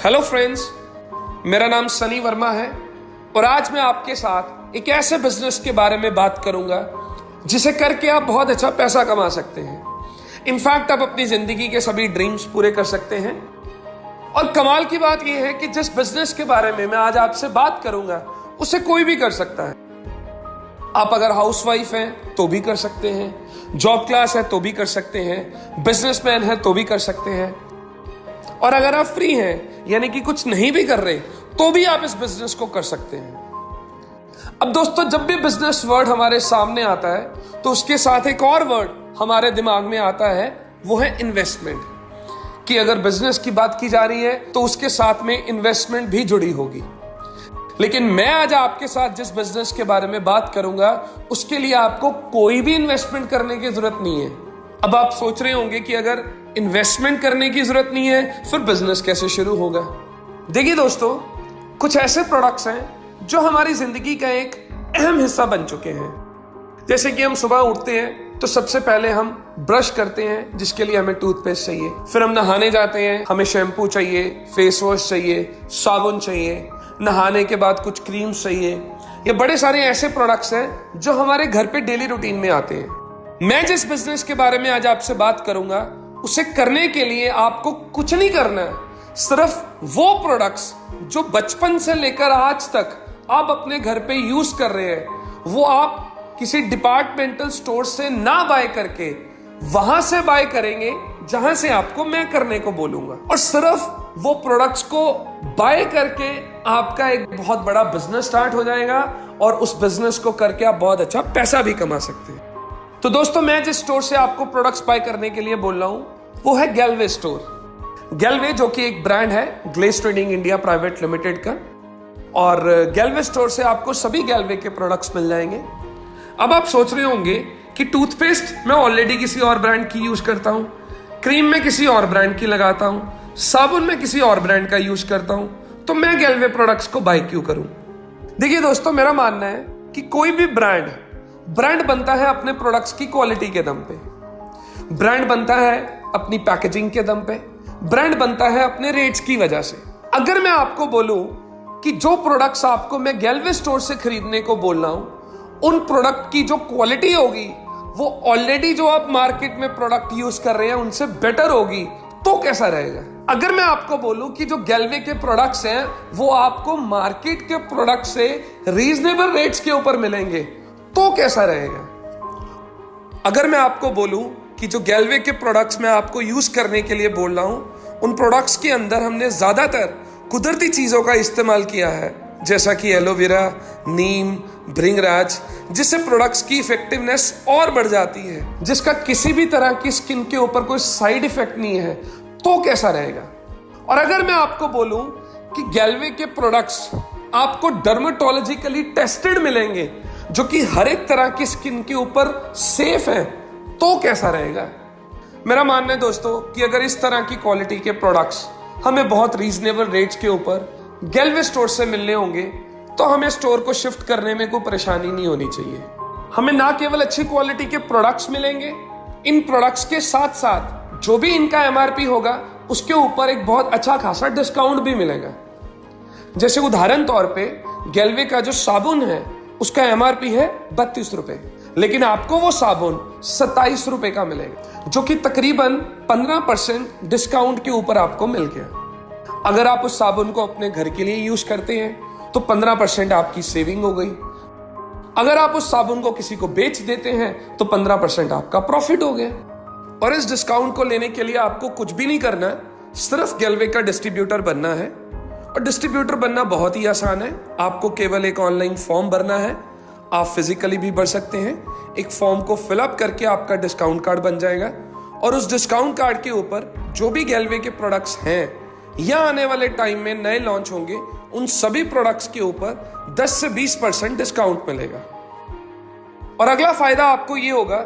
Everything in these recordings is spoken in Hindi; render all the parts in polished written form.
हेलो फ्रेंड्स, मेरा नाम सनी वर्मा है और आज मैं आपके साथ एक ऐसे बिजनेस के बारे में बात करूंगा जिसे करके आप बहुत अच्छा पैसा कमा सकते हैं। इनफैक्ट आप अपनी जिंदगी के सभी ड्रीम्स पूरे कर सकते हैं। और कमाल की बात यह है कि जिस बिजनेस के बारे में मैं आज आपसे बात करूंगा उसे कोई भी कर सकता है। आप अगर हाउसवाइफ हैं तो भी कर सकते हैं, जॉब क्लास है तो भी कर सकते हैं, बिजनेसमैन है तो भी कर सकते हैं, और अगर आप फ्री हैं यानी कि कुछ नहीं भी कर रहे तो भी आप इस बिजनेस को कर सकते हैं। अब दोस्तों, जब भी बिजनेस वर्ड हमारे सामने आता है तो उसके साथ एक और वर्ड हमारे दिमाग में आता है, वो है इन्वेस्टमेंट। कि अगर बिजनेस की बात की जा रही है तो उसके साथ में इन्वेस्टमेंट भी जुड़ी होगी। लेकिन मैं आज आपके साथ जिस बिजनेस के बारे में बात करूंगा उसके लिए आपको कोई भी इन्वेस्टमेंट करने की जरूरत नहीं है। अब आप सोच रहे होंगे कि अगर इन्वेस्टमेंट करने की जरूरत नहीं है फिर बिजनेस कैसे शुरू होगा। देखिए दोस्तों, कुछ ऐसे प्रोडक्ट्स हैं जो हमारी जिंदगी का एक अहम हिस्सा बन चुके हैं। जैसे कि हम सुबह उठते हैं तो सबसे पहले हम ब्रश करते हैं जिसके लिए हमें टूथपेस्ट चाहिए, फिर हम नहाने जाते हैं, हमें शैम्पू चाहिए, फेस वॉश चाहिए, साबुन चाहिए, नहाने के बाद कुछ क्रीम्स चाहिए। ये बड़े सारे ऐसे प्रोडक्ट्स हैं जो हमारे घर पे डेली रूटीन में आते हैं। मैं जिस बिजनेस के बारे में आज आपसे बात करूंगा उसे करने के लिए आपको कुछ नहीं करना है, सिर्फ वो प्रोडक्ट्स जो बचपन से लेकर आज तक आप अपने घर पे यूज कर रहे हैं वो आप किसी डिपार्टमेंटल स्टोर से ना बाय करके वहां से बाय करेंगे जहां से आपको मैं करने को बोलूंगा। और सिर्फ वो प्रोडक्ट्स को बाय करके आपका एक बहुत बड़ा बिजनेस स्टार्ट हो जाएगा और उस बिजनेस को करके आप बहुत अच्छा पैसा भी कमा सकते हैं। तो दोस्तों, मैं जिस स्टोर से आपको प्रोडक्ट्स बाय करने के लिए बोल रहा हूं वो है गैलवे स्टोर। गैलवे जो कि एक ब्रांड है Glaze Trading India Private Limited का, और गैलवे स्टोर से आपको सभी गैलवे के प्रोडक्ट्स मिल जाएंगे। अब आप सोच रहे होंगे कि टूथपेस्ट मैं ऑलरेडी किसी और ब्रांड की यूज करता हूं, क्रीम में किसी और ब्रांड की लगाता हूं, साबुन में किसी और ब्रांड का यूज करता हूं, तो मैं गैलवे प्रोडक्ट्स को बाय क्यों करूं। देखिए दोस्तों, मेरा मानना है कि कोई भी ब्रांड बनता है अपने प्रोडक्ट्स की क्वालिटी के दम पे, ब्रांड बनता है अपनी पैकेजिंग के दम पे, ब्रांड बनता है अपने रेट्स की वजह से। अगर मैं आपको बोलूं कि जो प्रोडक्ट्स आपको मैं गैलवे स्टोर से खरीदने को बोल रहा हूं उन प्रोडक्ट की जो क्वालिटी होगी वो ऑलरेडी जो आप मार्केट में प्रोडक्ट यूज कर रहे हैं उनसे बेटर होगी, तो कैसा रहेगा। अगर मैं आपको बोलूं कि जो गैलवे के प्रोडक्ट्स हैं वो आपको मार्केट के प्रोडक्ट से रीजनेबल रेट्स के ऊपर मिलेंगे, तो कैसा रहेगा। अगर मैं आपको बोलूं कि जो गैलवे के प्रोडक्ट्स मैं आपको यूज करने के लिए बोल रहा हूं उन प्रोडक्ट्स के अंदर हमने ज्यादातर कुदरती चीजों का इस्तेमाल किया है, जैसा कि एलोवेरा, नीम, भृंगराज, जिससे प्रोडक्ट्स की इफेक्टिवनेस और बढ़ जाती है, जिसका किसी भी तरह की स्किन के ऊपर कोई साइड इफेक्ट नहीं है, तो कैसा रहेगा। और अगर मैं आपको बोलूं कि गैलवे के प्रोडक्ट्स आपको डर्मेटोलॉजिकली टेस्टेड मिलेंगे जो कि हर एक तरह की स्किन के ऊपर सेफ है, तो कैसा रहेगा। मेरा मानना है दोस्तों कि अगर इस तरह की क्वालिटी के प्रोडक्ट्स हमें बहुत रीजनेबल रेट्स के ऊपर गैलवे स्टोर से मिलने होंगे तो हमें स्टोर को शिफ्ट करने में कोई परेशानी नहीं होनी चाहिए। हमें ना केवल अच्छी क्वालिटी के प्रोडक्ट्स मिलेंगे, इन प्रोडक्ट्स के साथ साथ जो भी इनका MRP होगा उसके ऊपर एक बहुत अच्छा खासा डिस्काउंट भी मिलेगा। जैसे उदाहरण तौर पे गैलवे का जो साबुन है उसका MRP है 32 रुपए, लेकिन आपको वो साबुन 27 रुपए का मिलेगा, जो कि तकरीबन 15% डिस्काउंट के ऊपर आपको मिल गया। अगर आप उस साबुन को अपने घर के लिए यूज करते हैं तो 15% आपकी सेविंग हो गई। अगर आप उस साबुन को किसी को बेच देते हैं तो 15% आपका प्रॉफिट हो गया। और इस डिस्काउंट को लेने के लिए आपको कुछ भी नहीं करना, सिर्फ गैलवे का डिस्ट्रीब्यूटर बनना है। और डिस्ट्रीब्यूटर बनना बहुत ही आसान है, आपको केवल एक ऑनलाइन फॉर्म भरना है। आप फिजिकली भी भर सकते हैं, एक फॉर्म को फिलअप करके आपका डिस्काउंट कार्ड बन जाएगा और उस डिस्काउंट कार्ड के ऊपर जो भी गैलवे के प्रोडक्ट्स हैं या आने वाले टाइम में नए लॉन्च होंगे उन सभी प्रोडक्ट्स के ऊपर 10 से 20% डिस्काउंट मिलेगा। और अगला फायदा आपको ये होगा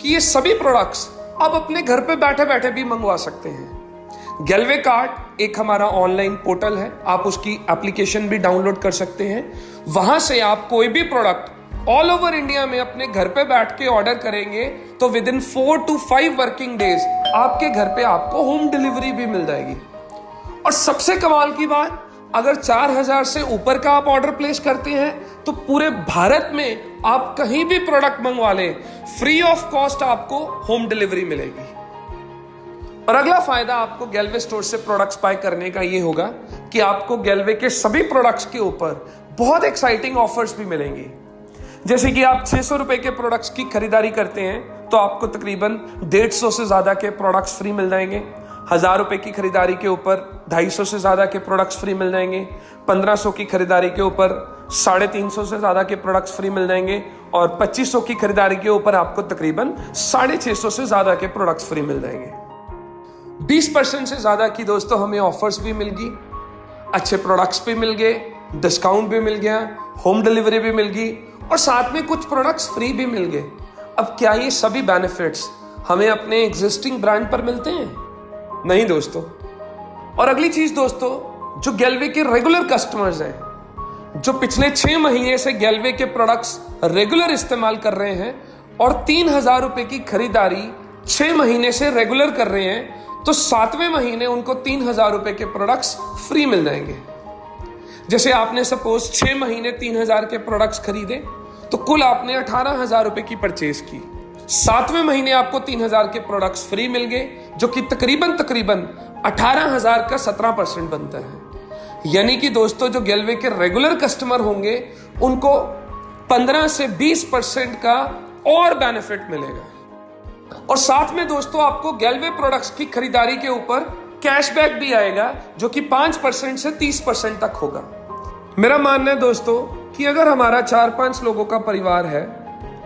कि ये सभी प्रोडक्ट्स आप अपने घर पे बैठे बैठे भी मंगवा सकते हैं। गैलवे कार्ट एक हमारा ऑनलाइन पोर्टल है, आप उसकी एप्लीकेशन भी डाउनलोड कर सकते हैं। वहां से आप कोई भी प्रोडक्ट ऑल ओवर इंडिया में अपने घर पे बैठ के ऑर्डर करेंगे तो with in 4 to 5 working days आपके घर पे आपको होम डिलीवरी भी मिल जाएगी। और सबसे कमाल की बात, अगर 4000 से ऊपर का आप ऑर्डर प्लेस करते हैं तो पूरे भारत में आप कहीं भी प्रोडक्ट मंगवा लें, फ्री ऑफ कॉस्ट आपको होम डिलीवरी मिलेगी। और अगला फायदा आपको गैल्वे स्टोर से प्रोडक्ट्स बाय करने का ये होगा कि आपको गैल्वे के सभी प्रोडक्ट्स के ऊपर बहुत एक्साइटिंग ऑफर्स भी मिलेंगी। जैसे कि आप 600 रुपए के प्रोडक्ट्स की खरीदारी करते हैं तो आपको तकरीबन 150 से ज्यादा के प्रोडक्ट्स फ्री मिल जाएंगे। 1000 रुपए की खरीदारी के ऊपर 250 से ज्यादा के प्रोडक्ट्स फ्री मिल जाएंगे। 1500 की खरीदारी के ऊपर 350 से ज्यादा के प्रोडक्ट्स फ्री मिल जाएंगे। और 2500 की खरीदारी के ऊपर आपको तकरीबन 650 से ज्यादा के प्रोडक्ट्स फ्री मिल जाएंगे। 20% से ज्यादा की दोस्तों हमें ऑफर्स भी मिल गई, अच्छे प्रोडक्ट्स भी मिल गए, डिस्काउंट भी मिल गया, होम डिलीवरी भी मिल गई और साथ में कुछ प्रोडक्ट्स फ्री भी मिल गए। अब क्या ये सभी बेनिफिट्स हमें अपने एग्जिस्टिंग ब्रांड पर मिलते हैं? नहीं दोस्तों। और अगली चीज दोस्तों, जो गैल्वे के रेगुलर कस्टमर्स हैं, जो पिछले 6 महीने से गैल्वे के प्रोडक्ट्स रेगुलर इस्तेमाल कर रहे हैं और 3000 रुपए की खरीदारी 6 महीने से रेगुलर कर रहे हैं, तो 7वें महीने उनको 3000 रुपए के प्रोडक्ट्स फ्री मिल जाएंगे। जैसे आपने सपोज 6 महीने 3000 के प्रोडक्ट्स खरीदे तो कुल आपने 18000 रुपए की परचेज की। 7वें महीने आपको 3000 के प्रोडक्ट्स फ्री मिल गए, जो कि तकरीबन 18000 का 17% बनता है। यानी कि दोस्तों जो गैल्वे के रेगुलर कस्टमर होंगे उनको 15 से 20% का और बेनिफिट मिलेगा। और साथ में दोस्तों आपको गैल्वे प्रोडक्ट्स की खरीदारी के ऊपर कैशबैक भी आएगा, जो कि 5% से 30% तक होगा। मेरा मानना है दोस्तों कि अगर हमारा 4-5 लोगों का परिवार है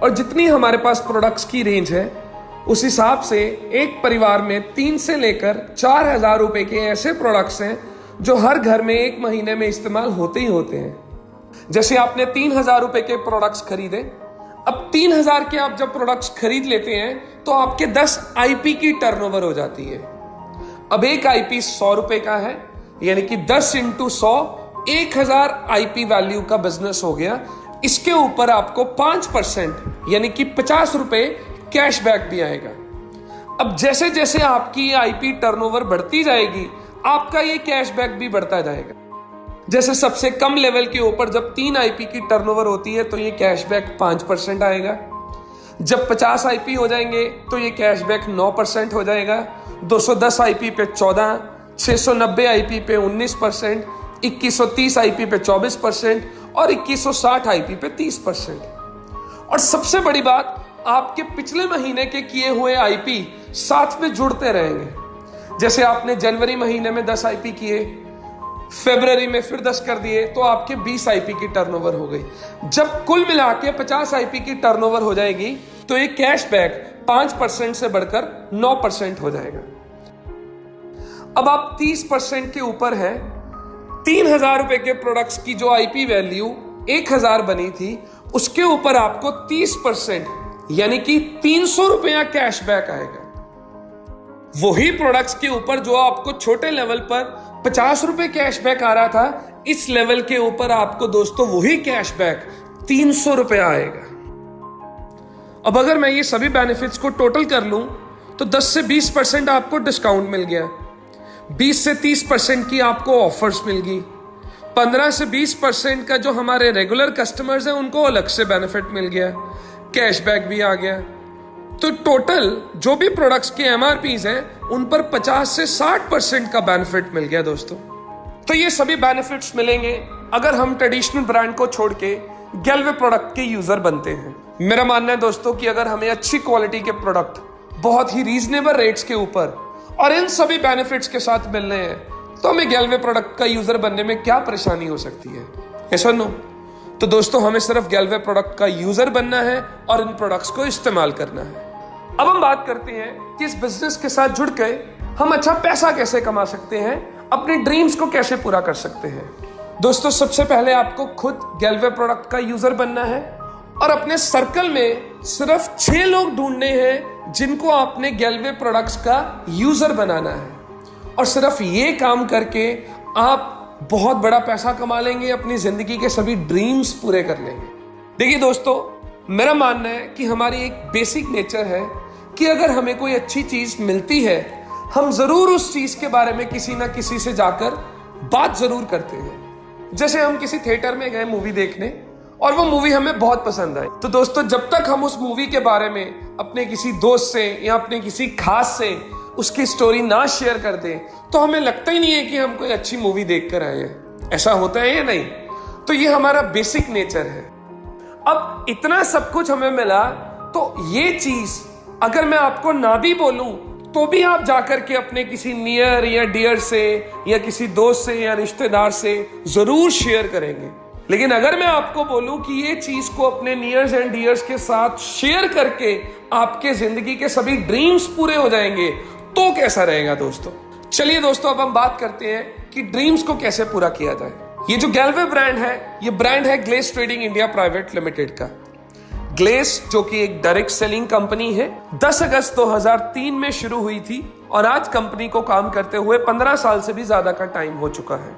और जितनी हमारे पास प्रोडक्ट्स की रेंज है, उस हिसाब से एक परिवार में 3 से लेकर 4000 रुपए के ऐसे प्रोडक्ट्स हैं जो हर घर में 1 महीने में इस्तेमाल होते ही होते हैं। जैसे आपने 3000 रुपए के प्रोडक्ट्स खरीदे, अब 3000 के आप जब प्रोडक्ट्स खरीद लेते हैं तो आपके 10 आईपी की टर्नओवर हो जाती है। अब एक आईपी 100 रुपए का है, यानी कि 10 × 100 1000 आईपी वैल्यू का बिजनेस हो गया। इसके ऊपर आपको 5% यानी कि 50 रुपए कैशबैक भी आएगा। अब जैसे जैसे आपकी आईपी टर्नओवर बढ़ती जाएगी, आपका ये कैशबैक भी बढ़ता जाएगा। जैसे सबसे कम लेवल के ऊपर जब 3 आईपी की टर्नओवर होती है तो ये कैशबैक 5% आएगा। जब 50 आईपी हो जाएंगे तो ये कैशबैक 9% हो जाएगा। 210 आईपी पे 14%, 690 आईपी पे 19%, 2130 आईपी पे 24% और 2160 आईपी पे 30%। और सबसे बड़ी बात, आपके पिछले महीने के किए हुए आईपी साथ में जुड़ते रहेंगे। जैसे आपने जनवरी महीने में 10 आईपी किए, फरवरी में फिर 10 कर दिए, तो आपके 20 आईपी की टर्नओवर हो गई। जब कुल मिला के 50 आईपी की टर्नओवर हो जाएगी तो ये कैशबैक 5% से बढ़कर 9% हो जाएगा। अब आप 30% के ऊपर हैं। 3000 रुपए के प्रोडक्ट्स की जो आईपी वैल्यू 1000 बनी थी, उसके ऊपर आपको 30% यानी कि 300 रुपया कैशबैक आएगा। वही प्रोडक्ट्स के ऊपर जो आपको छोटे लेवल पर 50 रुपए कैशबैक आ रहा था, इस लेवल के ऊपर आपको दोस्तों वही कैशबैक 300 रुपया आएगा। अब अगर मैं ये सभी बेनिफिट्स को टोटल कर लूं तो 10 से 20% आपको डिस्काउंट मिल गया, 20 से 30% की आपको ऑफर्स मिल गई, 15 से 20% का जो हमारे रेगुलर कस्टमर्स हैं उनको अलग से बेनिफिट मिल गया, कैशबैक भी आ गया। तो टोटल जो भी प्रोडक्ट्स के एमआरपीज हैं उन पर 50 से 60% का बेनिफिट मिल गया दोस्तों। तो ये सभी बेनिफिट्स मिलेंगे अगर हम ट्रेडिशनल ब्रांड को छोड़ के गैल्वे प्रोडक्ट के यूजर बनते हैं। मेरा मानना है दोस्तों कि अगर हमें अच्छी क्वालिटी के प्रोडक्ट बहुत ही रीजनेबल रेट्स के ऊपर और इन सभी बेनिफिट्स के साथ मिल रहे हैं, तो हमें गैल्वे प्रोडक्ट का यूजर बनने में क्या परेशानी हो सकती है? ऐसा नो? तो दोस्तों हमें सिर्फ गैल्वे प्रोडक्ट का यूजर बनना है और इन प्रोडक्ट्स को इस्तेमाल करना है। अब हम बात करते हैं कि इस बिजनेस के साथ जुड़ के हम अच्छा पैसा कैसे कमा सकते हैं, अपने ड्रीम्स को कैसे पूरा कर सकते हैं। दोस्तों सबसे पहले आपको खुद गैल्वे प्रोडक्ट का यूजर बनना है और अपने सर्कल में सिर्फ 6 लोग ढूंढने हैं जिनको आपने गैल्वे प्रोडक्ट्स का यूजर बनाना है। और सिर्फ ये काम करके आप बहुत बड़ा पैसा कमा लेंगे, अपनी जिंदगी के सभी ड्रीम्स पूरे कर लेंगे। देखिए दोस्तों, मेरा मानना है कि हमारी एक बेसिक नेचर है कि अगर हमें कोई अच्छी चीज मिलती है, हम जरूर उस चीज के बारे में किसी ना किसी से जाकर बात जरूर करते हैं। जैसे हम किसी थिएटर में गए मूवी देखने और वो मूवी हमें बहुत पसंद आई, तो दोस्तों जब तक हम उस मूवी के बारे में अपने किसी दोस्त से या अपने किसी खास से उसकी स्टोरी ना शेयर कर दें तो हमें लगता ही नहीं है कि हम कोई अच्छी मूवी देख कर आए हैं। ऐसा होता है या नहीं? तो ये हमारा बेसिक नेचर है। अब इतना सब कुछ हमें मिला तो ये चीज अगर मैं आपको ना भी बोलूं तो भी आप जाकर के अपने किसी नियर या डियर से या किसी दोस्त से या रिश्तेदार से जरूर शेयर करेंगे। लेकिन अगर मैं आपको बोलूं कि ये चीज को अपने नियर्स एंड डियर्स के साथ शेयर करके आपके जिंदगी के सभी ड्रीम्स पूरे हो जाएंगे तो कैसा रहेगा दोस्तों? चलिए दोस्तों, अब हम बात करते हैं कि ड्रीम्स को कैसे पूरा किया जाए। ये जो गैलवे ब्रांड है, ये ब्रांड है glace trading India Private Limited का। ग्लेस जो कि एक डायरेक्ट सेलिंग कंपनी है, 10 अगस्त 2003 में शुरू हुई थी और आज कंपनी को काम करते हुए 15 साल से भी ज्यादा का टाइम हो चुका है।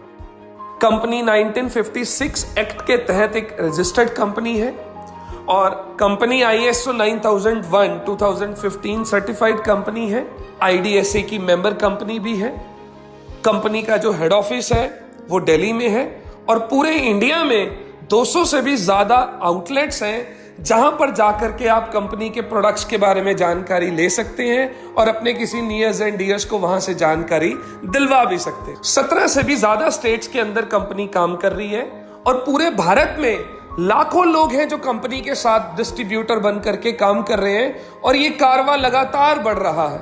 कंपनी 1956 एक्ट के तहत एक रजिस्टर्ड कंपनी है और कंपनी ISO 9001 2015 सर्टिफाइड कंपनी है। IDSA की मेंबर कंपनी भी है। कंपनी का जो हेड ऑफिस है वो दिल्ली में है और पूरे इंडिया में 200 से भी ज्यादा आउटलेट्स हैं जहां पर जाकर के आप कंपनी के प्रोडक्ट्स के बारे में जानकारी ले सकते हैं और अपने किसी नियर्स एंड डियर्स को वहां से जानकारी दिलवा भी सकते हैं। 17 से भी ज्यादा स्टेट्स के अंदर कंपनी काम कर रही है और पूरे भारत में लाखों लोग हैं जो कंपनी के साथ डिस्ट्रीब्यूटर बन करके काम कर रहे हैं और ये कारवां लगातार बढ़ रहा है।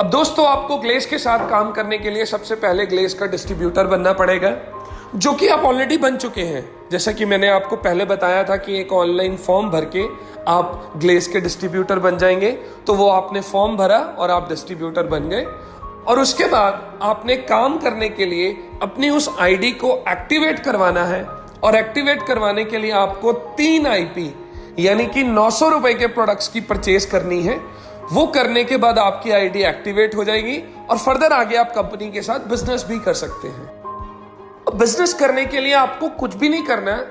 अब दोस्तों, आपको ग्लेस के साथ काम करने के लिए सबसे पहले ग्लेस का डिस्ट्रीब्यूटर बनना पड़ेगा, जो कि आप ऑलरेडी बन चुके हैं। जैसा कि मैंने आपको पहले बताया था कि एक ऑनलाइन फॉर्म भर के आप ग्लेस के डिस्ट्रीब्यूटर बन जाएंगे, तो वो आपने फॉर्म भरा और आप डिस्ट्रीब्यूटर बन गए। और उसके बाद आपने काम करने के लिए अपनी उस आईडी को एक्टिवेट करवाना है और एक्टिवेट करवाने के लिए आपको 3 IP यानी कि 900 रुपए के प्रोडक्ट्स की परचेज करनी है। वो करने के बाद आपकी आईडी एक्टिवेट हो जाएगी और फर्दर आगे आप कंपनी के साथ बिजनेस भी कर सकते हैं। बिजनेस करने के लिए आपको कुछ भी नहीं करना है,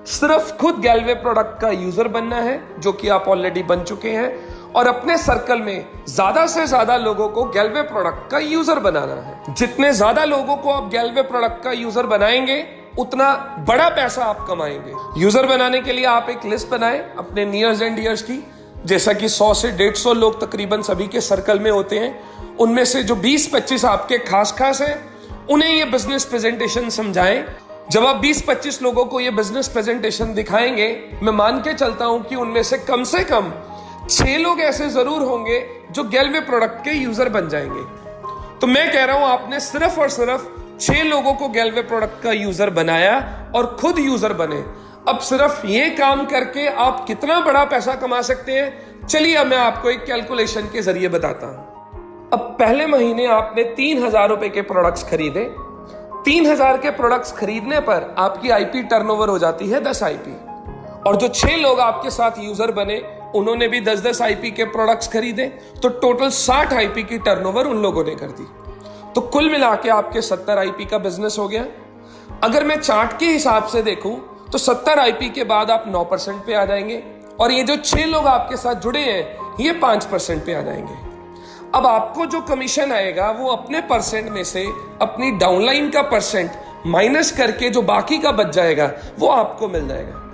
सिर्फ खुद गैलवे प्रोडक्ट का यूजर बनना है, जो कि आप ऑलरेडी बन चुके हैं, और अपने सर्कल में ज्यादा से ज्यादा लोगों को गैलवे प्रोडक्ट का यूजर बनाना है। जितने ज्यादा लोगों को आप गैलवे प्रोडक्ट का यूजर बनाएंगे उतना बड़ा पैसा आप कमाएंगे। यूजर बनाने के लिए आप एक लिस्ट बनाएं अपने नियर्स एंड डियर्स की, जैसा कि 100 से 150 लोग तकरीबन सभी के सर्कल में होते हैं। उनमें से जो 20-25 आपके खास हैं उन्हें ये बिजनेस प्रेजेंटेशन समझाएं। जब आप 20-25 लोगों को ये बिजनेस प्रेजेंटेशन दिखाएंगे, मैं मान के चलता हूं कि उनमें से कम 6 लोग ऐसे जरूर होंगे जो गैलवे प्रोडक्ट के यूजर बन जाएंगे। तो मैं कह रहा हूं आपने सिर्फ और सिर्फ 6 लोगों को गैलवे प्रोडक्ट का यूजर बनाया और खुद यूजर बने। अब सिर्फ ये काम करके आप कितना बड़ा पैसा कमा सकते हैं, चलिए अब मैं आपको एक कैलकुलेशन के जरिए बताता हूं। अब पहले महीने आपने 3000 रुपए के प्रोडक्ट्स खरीदे। 3000 के प्रोडक्ट्स खरीदने पर आपकी IP टर्नओवर हो जाती है 10 IP। और जो 6 लोग आपके साथ यूजर बने उन्होंने भी 10-10 IP के प्रोडक्ट्स खरीदे, तो टोटल 60 IP की टर्नओवर उन लोगों ने कर दी। तो कुल मिला के आपके 70 IP का बिजनेस हो गया। अगर मैं चार्ट के हिसाब से देखूं तो 70 IP के बाद आप 9% पे आ जाएंगे और ये जो 6 लोग आपके साथ जुड़े हैं ये 5% पे आ जाएंगे। अब आपको जो कमीशन आएगा वो अपने परसेंट में से अपनी डाउनलाइन का परसेंट माइनस करके जो बाकी का बच जाएगा वो आपको मिल जाएगा।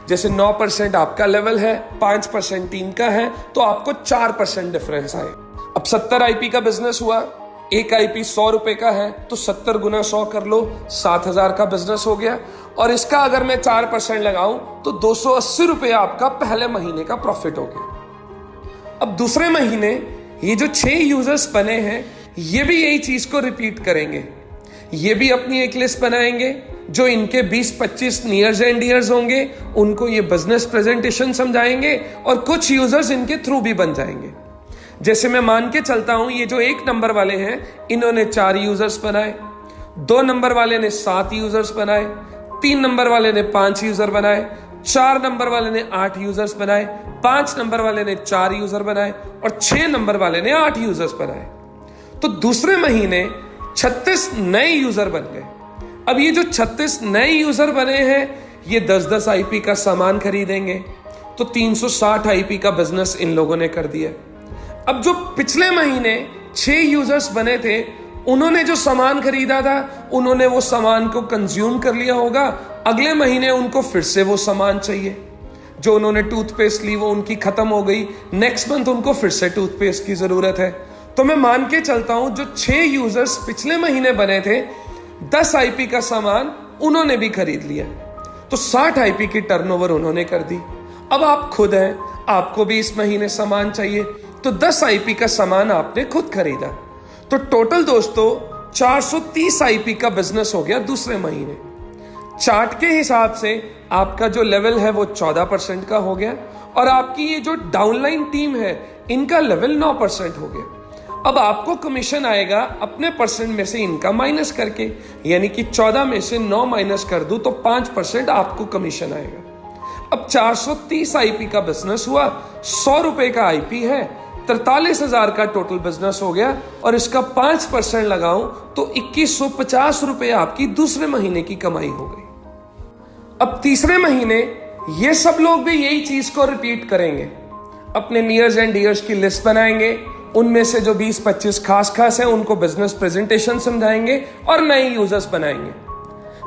जैसे 9% आपका लेवल है, 5% टीम का है, तो आपको 4% डिफरेंस आएगा। अब 70 IP का बिजनेस हुआ, एक IP 100 रुपए का है तो 70 गुना 100 कर लो, 7000 का बिजनेस हो गया। और इसका अगर मैं 4% लगाऊं तो 280 रुपए आपका पहले महीने का प्रॉफिट हो गया। अब दूसरे महीने ये जो 6 यूजर्स बने हैं ये भी यही चीज को रिपीट करेंगे। ये भी अपनी एक लिस्ट बनाएंगे, जो इनके 20-25 नियर्स एंड डियर्स होंगे उनको ये बिजनेस प्रेजेंटेशन समझाएंगे और कुछ यूजर्स इनके थ्रू भी बन जाएंगे। जैसे मैं मान के चलता हूं ये जो 1 नंबर वाले हैं इन्होंने 4 यूजर्स बनाए, 2 नंबर वाले ने 7 यूजर्स बनाए, 3 नंबर वाले ने 5 यूजर बनाए, 4 नंबर वाले ने 8 यूजर्स बनाए, 5 नंबर वाले ने 4 यूजर बनाए और 6 नंबर वाले ने 8 यूजर्स बनाए। तो दूसरे महीने 36 नए यूजर बन गए। अब ये जो 36 नए यूजर बने हैं ये 10-10 IP का सामान खरीदेंगे, तो 360 IP का बिजनेस इन लोगों ने कर दिया। अब जो पिछले महीने 6 यूजर्स बने थे, उन्होंने जो सामान खरीदा था उन्होंने वो सामान को कंज्यूम कर लिया होगा, अगले महीने उनको फिर से वो सामान चाहिए। जो उन्होंने टूथपेस्ट ली वो उनकी खत्म हो गई, नेक्स्ट मंथ उनको फिर से टूथपेस्ट की जरूरत है। तो मैं मान के चलता हूं जो 6 यूजर्स पिछले महीने बने थे, 10 आईपी का सामान उन्होंने भी खरीद लिया, तो 60 आईपी की टर्नओवर उन्होंने कर दी। अब आप खुद हैं, आपको भी इस महीने सामान चाहिए, तो 10 आईपी का सामान आपने खुद खरीदा, तो टोटल दोस्तों 430 आईपी का बिजनेस हो गया दूसरे महीने। चार्ट के हिसाब से आपका जो लेवल है वो 14% का हो गया, और आपकी ये जो डाउनलाइन टीम है इनका लेवल 9% हो गया। अब आपको कमीशन आएगा अपने परसेंट में से इनका माइनस करके, यानी कि 14 में से 9 माइनस कर दूं तो 5% आपको कमीशन आएगा। अब 430 आईपी का बिजनेस हुआ, 100 रुपए का आईपी है, 43,000 का टोटल बिजनेस हो गया, और इसका 5% लगाऊं तो 2150 रुपए आपकी दूसरे महीने की कमाई हो गई। अब तीसरे महीने ये सब लोग भी यही चीज को रिपीट करेंगे, अपने नियर्स एंड डियर्स की लिस्ट बनाएंगे, उनमें से जो 20-25 खास है उनको बिजनेस प्रेजेंटेशन समझाएंगे और नए यूजर्स बनाएंगे।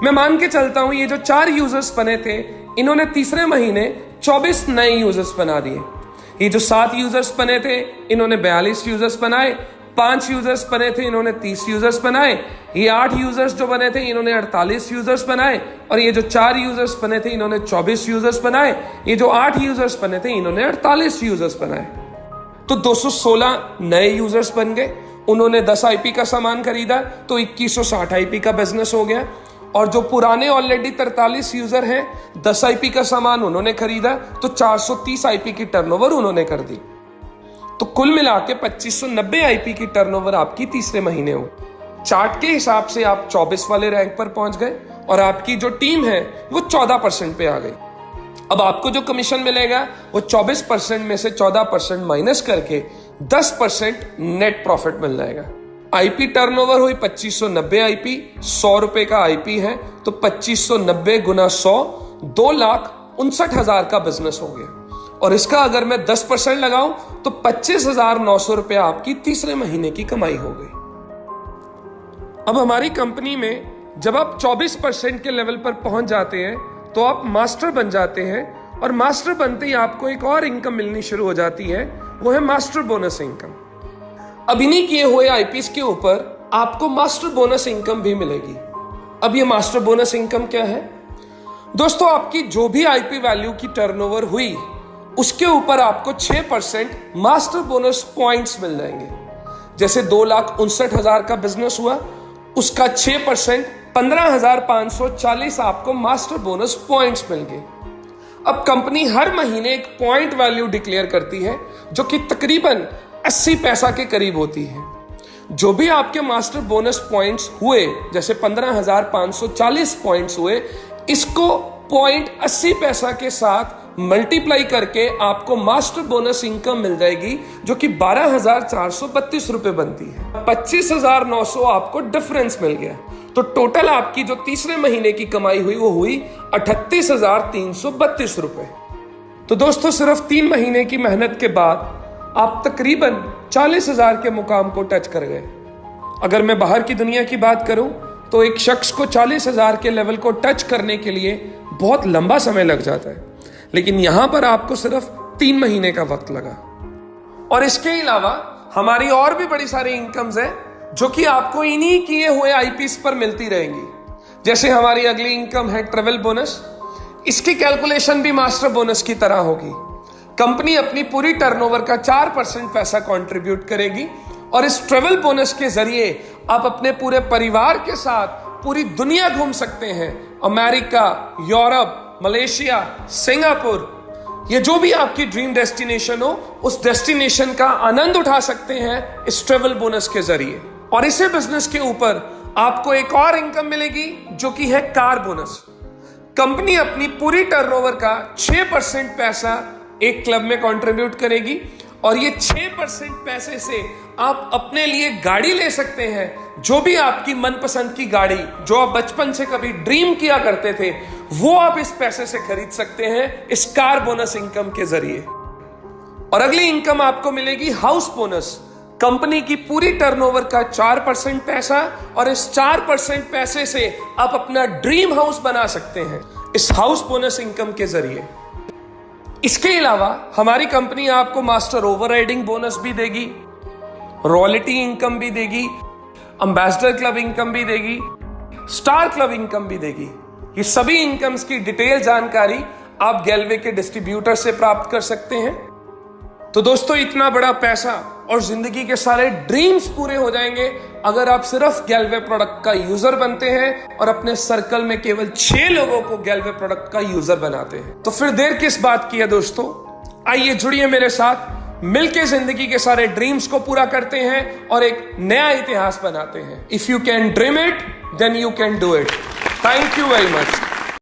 मैं मान के चलता हूं ये जो 4 यूजर्स बने थे, इन्होंने तीसरे महीने 24 नए यूजर्स बना दिए। ये जो 7 यूजर्स बने थे इन्होंने 42 यूजर्स बनाए, 5 यूजर्स बने थे इन्होंने 30 यूजर्स बनाए, ये 8 यूजर्स जो बने थे इन्होंने 48 यूजर्स बनाए, और ये जो 4 यूजर्स बने थे इन्होंने 24 यूजर्स बनाए, ये जो 8 यूजर्स बने थे इन्होंने 48 यूजर्स बनाए। तो 216 नए यूजर्स बन गए। उन्होंने 10 आईपी का सामान खरीदा तो 2160 आईपी का बिजनेस हो गया, और जो पुराने ऑलरेडी 43 यूजर हैं, 10 आईपी का सामान उन्होंने खरीदा तो 430 आईपी की टर्नओवर उन्होंने कर दी। तो कुल मिला के 2590 आईपी की टर्नओवर आपकी तीसरे महीने हो। चार्ट के हिसाब से आप 24 वाले रैंक पर पहुंच गए, और आपकी जो टीम है वो 14% पे आ गई। अब आपको जो कमीशन मिलेगा वो 24% में से 14% माइनस करके 10% नेट प्रॉफिट मिल जाएगा। आईपी टर्नओवर हुई 2590 आईपी, 100 रुपए का आईपी है, तो 2590 गुना 100, 2,59,000 का बिजनेस हो गया। और इसका अगर मैं 10% लगाऊं तो 25,900 रुपए आपकी तीसरे महीने की कमाई हो गई। अब हमारी कंपनी में जब आप 24% के लेवल पर पहुंच जाते हैं तो आप मास्टर बन जाते हैं, और मास्टर बनते ही आपको एक और इनकम मिलनी शुरू हो जाती है, वो है मास्टर बोनस इनकम। अब इन्हीं किए हुए आईपीएस के ऊपर आपको मास्टर बोनस इनकम भी मिलेगी। अब ये मास्टर बोनस इनकम क्या है दोस्तों? आपकी जो भी आईपी वैल्यू की टर्नओवर हुई उसके ऊपर आपको 6% मास्टर बोनस पॉइंट्स मिल जाएंगे। जैसे 2,59,000 का बिजनेस हुआ, उसका 6% 15,540 आपको मास्टर बोनस पॉइंट्स मिल गए। अब कंपनी हर महीने एक पॉइंट वैल्यू डिक्लेयर करती है जो कि तकरीबन 80 पैसा के करीब होती है। जो भी आपके मास्टर बोनस पॉइंट्स हुए, जैसे 15,540 पॉइंट्स हुए, इसको पॉइंट 80 पैसा के साथ मल्टीप्लाई करके आपको मास्टर बोनस इनकम मिल जाएगी, जो कि 12,432 रुपए बनती है। 25,900 आपको डिफरेंस मिल गया, तो टोटल आपकी जो तीसरे महीने की कमाई हुई वो हुई 38,332 रुपए। तो दोस्तों सिर्फ 3 महीने की मेहनत के बाद आप तकरीबन 40,000 के मुकाम को टच कर गए। अगर मैं बाहर की दुनिया की बात करूं तो एक शख्स को 40,000 के लेवल को टच करने के लिए बहुत लंबा समय लग जाता है, लेकिन यहां पर आपको सिर्फ 3 महीने का वक्त लगा। और इसके अलावा हमारी और भी बड़ी सारी इनकम्स है जो कि आपको इन्हीं किए हुए आईपीएस पर मिलती रहेंगी। जैसे हमारी अगली इनकम है ट्रेवल बोनस। इसकी कैलकुलेशन भी मास्टर बोनस की तरह होगी। कंपनी अपनी पूरी टर्नओवर का 4% पैसा कंट्रीब्यूट करेगी, और इस ट्रेवल बोनस के जरिए आप अपने पूरे परिवार के साथ पूरी दुनिया घूम सकते हैं। अमेरिका, यूरोप, मलेशिया, सिंगापुर, ये जो भी आपकी ड्रीम डेस्टिनेशन हो, उस डेस्टिनेशन का आनंद उठा सकते हैं इस ट्रेवल बोनस के जरिए। और इसी बिजनेस के ऊपर आपको एक और इनकम मिलेगी जो कि है कार बोनस। कंपनी अपनी पूरी टर्नओवर का 6% पैसा एक क्लब में कंट्रीब्यूट करेगी, और ये 6% पैसे से आप अपने लिए गाड़ी ले सकते हैं। जो भी आपकी मनपसंद की गाड़ी जो आप बचपन से कभी ड्रीम किया करते थे, वो आप इस पैसे से खरीद सकते हैं इस कार बोनस इनकम के जरिए। और अगली इनकम आपको मिलेगी हाउस बोनस। कंपनी की पूरी टर्नओवर का 4% पैसा, और इस 4% पैसे से आप अपना ड्रीम हाउस बना सकते हैं इस हाउस बोनस इनकम के जरिए। इसके अलावा हमारी कंपनी आपको मास्टर ओवरराइडिंग बोनस भी देगी, रॉयल्टी इनकम भी देगी, एम्बेसडर क्लब इनकम भी देगी, स्टार क्लब इनकम भी देगी। ये सभी इनकम्स की डिटेल जानकारी आप गैलवे के डिस्ट्रीब्यूटर से प्राप्त कर सकते हैं। तो दोस्तों, इतना बड़ा पैसा और जिंदगी के सारे ड्रीम्स पूरे हो जाएंगे अगर आप सिर्फ गैलवे प्रोडक्ट का यूजर बनते हैं और अपने सर्कल में केवल 6 लोगों को गैलवे प्रोडक्ट का यूजर बनाते हैं। तो फिर देर किस बात की है दोस्तों, आइए जुड़िए मेरे साथ, मिलके जिंदगी के सारे ड्रीम्स को पूरा करते हैं और एक नया इतिहास बनाते हैं। If you can dream it, then you can do it. Thank you very much.